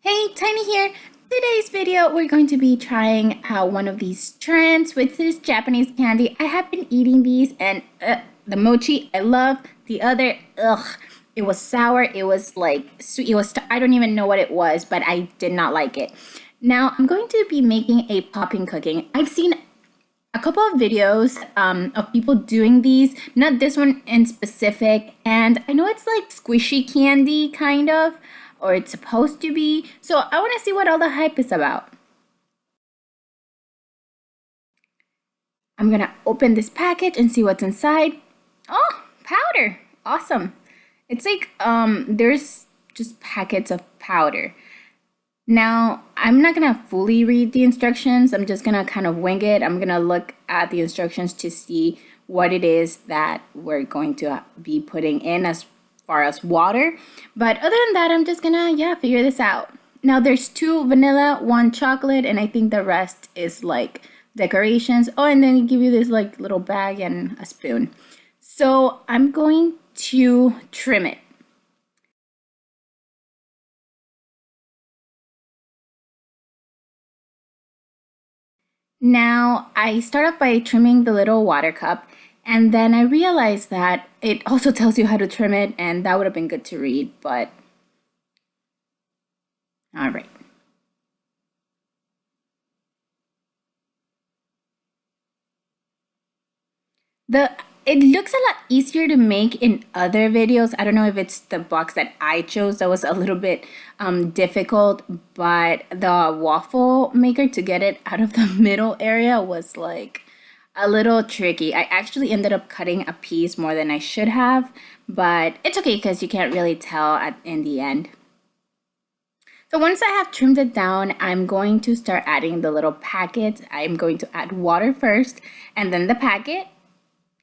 Hey, Tiny here. Today's video, we're going to be trying out one of these trends with this Japanese candy. I have been eating these and the mochi, I love. The other, ugh, it was sour. It was like sweet. I don't even know what it was, but I did not like it. Now, I'm going to be making a Popin Cooking. I've seen a couple of videos of people doing these, not this one in specific. And I know it's like squishy candy, kind of, or it's supposed to be. So I want to see what all the hype is about. I'm going to open this package and see what's inside. Oh, powder. Awesome. It's like there's just packets of powder. Now, I'm not gonna fully read the instructions. I'm just gonna kind of wing it. I'm gonna look at the instructions to see what it is that we're going to be putting in as far as water. But other than that, I'm just gonna, figure this out. Now, there's 2 vanilla, 1 chocolate, and I think the rest is like decorations. Oh, and then they give you this like little bag and a spoon. So I'm going to trim it. Now, I start off by trimming the little water cup, and then I realized that it also tells you how to trim it, and that would have been good to read, but all right. The It looks a lot easier to make in other videos. I don't know if it's the box that I chose that was a little bit difficult, but the waffle maker to get it out of the middle area was like a little tricky. I actually ended up cutting a piece more than I should have, but it's okay because you can't really tell in the end. So once I have trimmed it down, I'm going to start adding the little packets. I'm going to add water first and then the packet.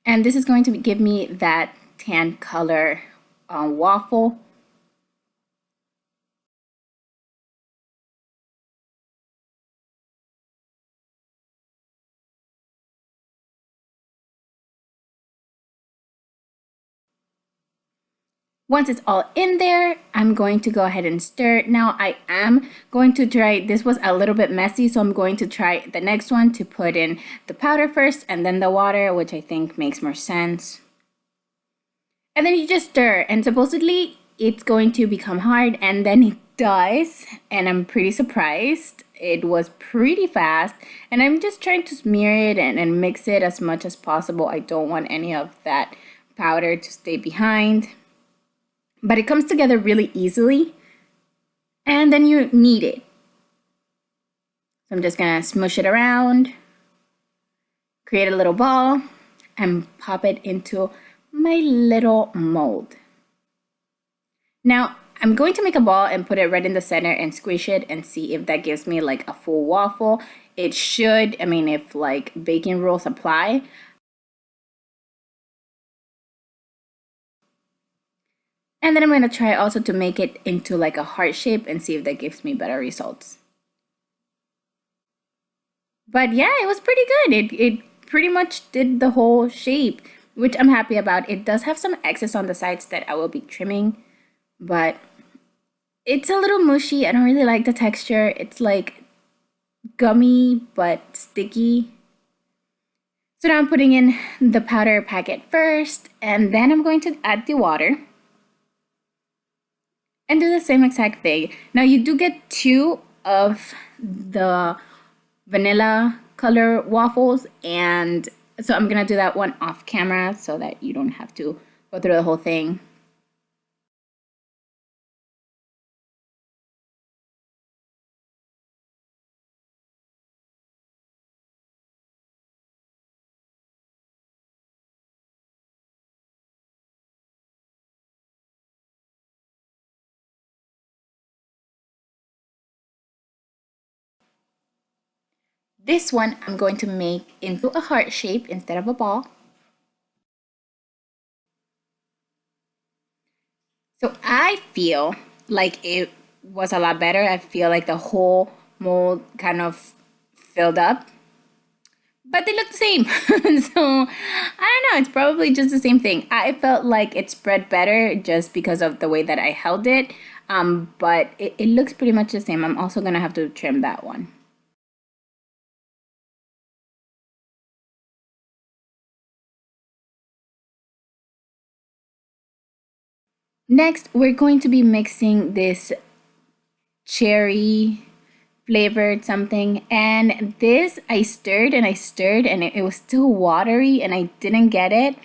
And this is going to give me that tan color waffle. Once it's all in there, I'm going to go ahead and stir. Now I am going to try, this was a little bit messy, so I'm going to try the next one to put in the powder first and then the water, which I think makes more sense. And then you just stir, and supposedly it's going to become hard, and then it does, and I'm pretty surprised. It was pretty fast, and I'm just trying to smear it and mix it as much as possible. I don't want any of that powder to stay behind. But it comes together really easily, and then you knead it. So I'm just gonna smush it around, create a little ball, and pop it into my little mold. Now I'm going to make a ball and put it right in the center and squish it and see if that gives me like a full waffle. It should, I mean, if like baking rules apply. And then I'm going to try also to make it into like a heart shape and see if that gives me better results. But yeah, it was pretty good. It pretty much did the whole shape, which I'm happy about. It does have some excess on the sides that I will be trimming, but it's a little mushy. I don't really like the texture. It's like gummy but sticky. So now I'm putting in the powder packet first, and then I'm going to add the water and do the same exact thing. Now you do get 2 of the vanilla color waffles, and so I'm gonna do that one off camera so that you don't have to go through the whole thing. This one I'm going to make into a heart shape instead of a ball. So I feel like it was a lot better. I feel like the whole mold kind of filled up, but they look the same. So I don't know, it's probably just the same thing. I felt like it spread better just because of the way that I held it. but it looks pretty much the same. I'm also gonna have to trim that one. Next, we're going to be mixing this cherry flavored something, and this I stirred and I stirred and it was still watery and I didn't get it,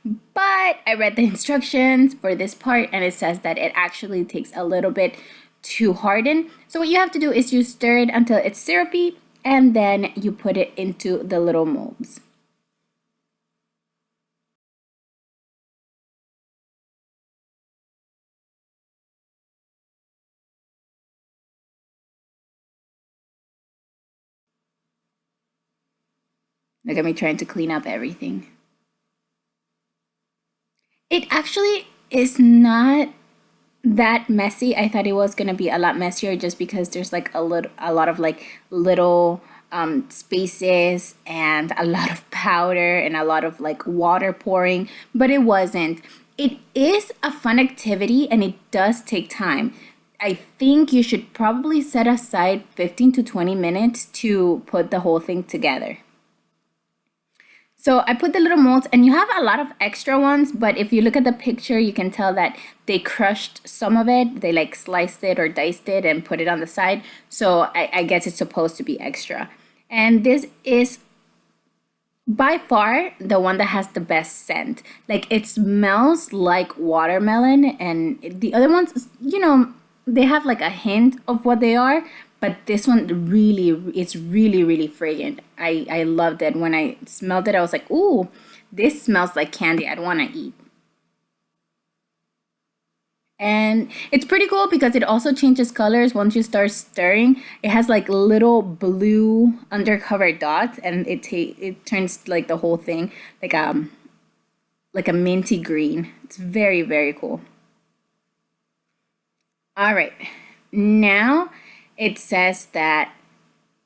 but I read the instructions for this part and it says that it actually takes a little bit to harden. So what you have to do is you stir it until it's syrupy and then you put it into the little molds. Look at me trying to clean up everything. It actually is not that messy. I thought it was gonna be a lot messier just because there's like a lot of like little spaces and a lot of powder and a lot of like water pouring, but it wasn't. It is a fun activity and it does take time. I think you should probably set aside 15 to 20 minutes to put the whole thing together. So I put the little molds and you have a lot of extra ones, but if you look at the picture, you can tell that they crushed some of it. They like sliced it or diced it and put it on the side. So I guess it's supposed to be extra. And this is by far the one that has the best scent. Like it smells like watermelon, and the other ones, they have like a hint of what they are, but this one really, it's really, really fragrant. I loved it. When I smelled it, I was like, ooh, this smells like candy I'd want to eat. And it's pretty cool because it also changes colors once you start stirring. It has like little blue undercover dots, and it turns like the whole thing like a minty green. It's very, very cool. All right, now it says that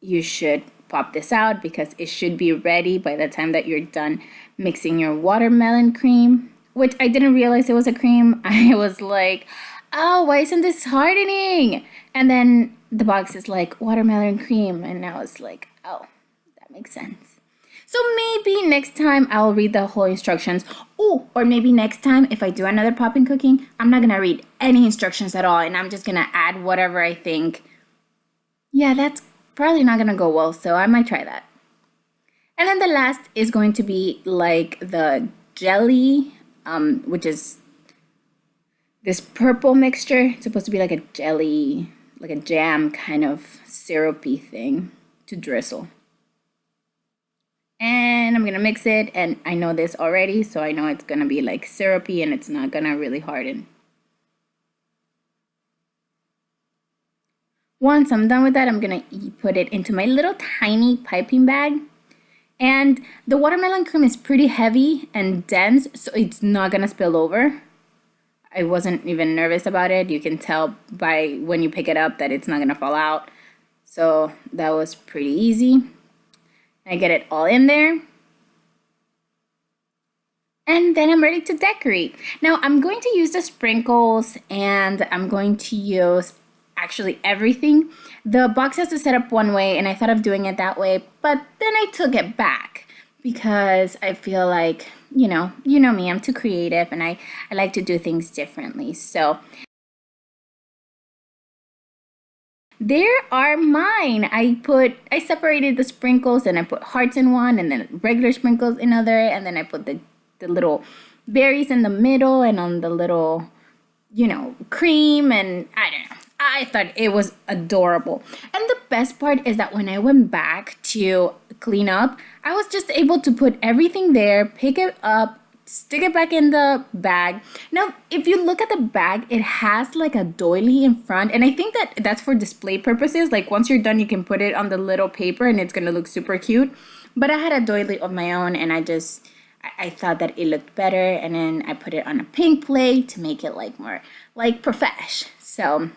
you should pop this out because it should be ready by the time that you're done mixing your watermelon cream, which I didn't realize it was a cream. I was like, oh, why isn't this hardening? And then the box is like watermelon cream, and I was like, oh, that makes sense. So maybe next time I'll read the whole instructions. Oh, or maybe next time if I do another Popin Cooking, I'm not gonna read any instructions at all and I'm just gonna add whatever I think. Yeah, that's probably not gonna go well, so I might try that. And then the last is going to be like the jelly, which is this purple mixture. It's supposed to be like a jelly, like a jam kind of syrupy thing to drizzle. And I'm gonna mix it, and I know this already, so I know it's gonna be like syrupy and it's not gonna really harden. Once I'm done with that, I'm gonna put it into my little tiny piping bag. And the watermelon cream is pretty heavy and dense, so it's not gonna spill over. I wasn't even nervous about it. You can tell by when you pick it up that it's not gonna fall out. So that was pretty easy. I get it all in there. And then I'm ready to decorate. Now I'm going to use the sprinkles and I'm going to use actually everything. The box has to set up one way and I thought of doing it that way, but then I took it back because I feel like, you know me, I'm too creative and I like to do things differently. So there are mine. I separated the sprinkles and I put hearts in one and then regular sprinkles in other, and then I put the little berries in the middle and on the little, cream, and I don't know. I thought it was adorable. And the best part is that when I went back to clean up, I was just able to put everything there, pick it up, stick it back in the bag. Now, if you look at the bag, it has like a doily in front, and I think that that's for display purposes. Like once you're done, you can put it on the little paper and it's gonna look super cute. But I had a doily of my own and I thought that it looked better, and then I put it on a pink plate to make it like more like profesh. So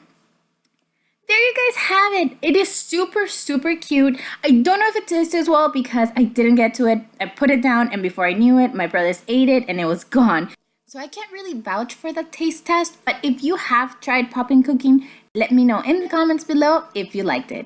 there you guys have it. It is super, super cute. I don't know if it tastes as well because I didn't get to it. I put it down and before I knew it, my brothers ate it and it was gone. So I can't really vouch for the taste test, but if you have tried Popin Cookin, let me know in the comments below if you liked it.